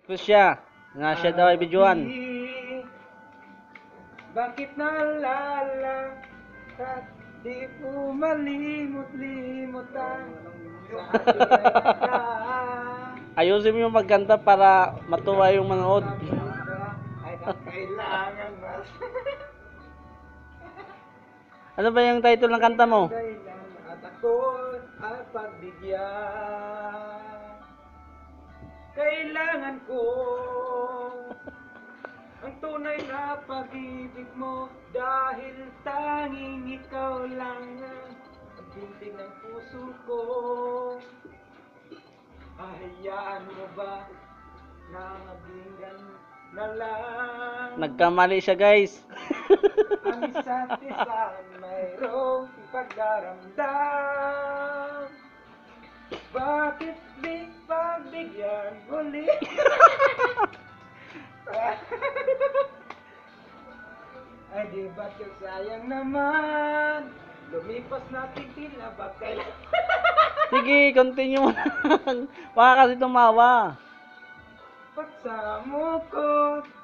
Tapos siya. Nga siya daw ay bidyuan. Bakit naalala at di po malimot-limutan sa ating Ayusin mo yung magkanta para matuwa yung manood. ay kailangan mas Ano ba yung title ng kanta mo? at ako ay pagbigyan. Kailangan ko ang tunay na pag-ibig mo dahil tanging ikaw lang ang bintig ng puso ko. Hayaan mo ba na mabinggan na lang Nagkamali siya, guys. ang isa't isa mayroong pagdaramdam? Bakit di pagbigyan muli? Ay di ba't yung sayang naman lumipas natin tila ba kailan? Sige, continue mo lang. Baka kasi tumawa. Pagsamo ko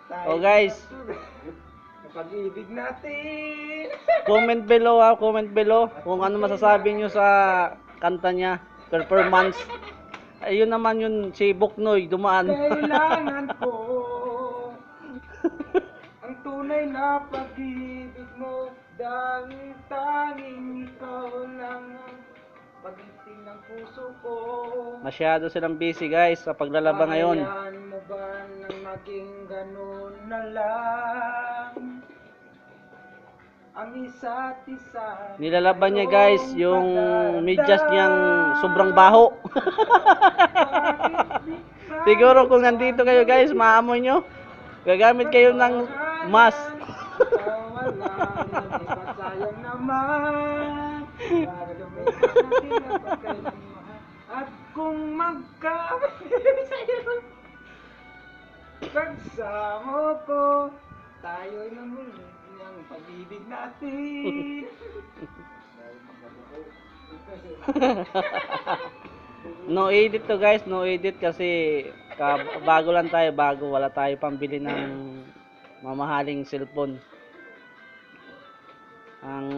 tayo Oh, guys. ang pag-ibig natin. Comment below ha, comment below kung ano masasabi nyo sa kanta niya, performance. Ayun naman yun, si Buknoy, dumaan. Kailangan ko ang tunay na pag-ibig mo dahil tanging ikaw lang ang pag-ibig ng puso ko. Masyado silang busy, guys, sa paglalaba ngayon. Hayaan mo ba nang maging ganun na lang ang isa't isa? Nilalaban niya, guys, yung medyas niyang sobrang baho. Siguro kung nandito kayo, guys, maamoy nyo. Gagamit kayo ng mask. Sayang naman para lumipas natin ang pagkailanman. At kung pagsamo ko, tayo'y namuli ng pag-ibig natin. No edit to, guys, no edit kasi bago lang tayo, wala tayo pambili ng mamahaling cellphone. Ang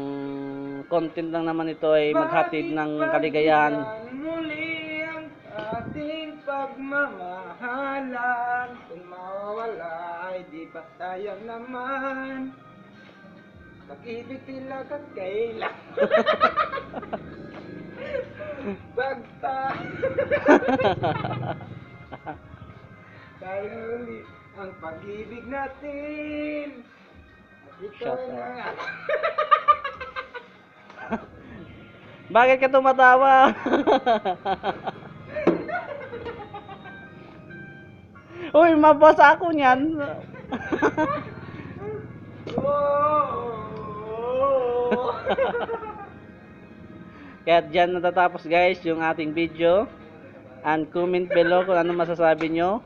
content lang naman ito ay maghatid ng kaligayahan. Muli ang ating pagmamahalan, kung mawala ay di ba sayang naman pag-ibig tila at kailan. Bagta tayo ulit ang pag-ibig natin. Ito Shut na. Bakit ka tumatawa? Uy, mabasa ako niyan. Oh. Kaya dyan natatapos, guys, yung ating video. And comment below kung ano masasabi nyo.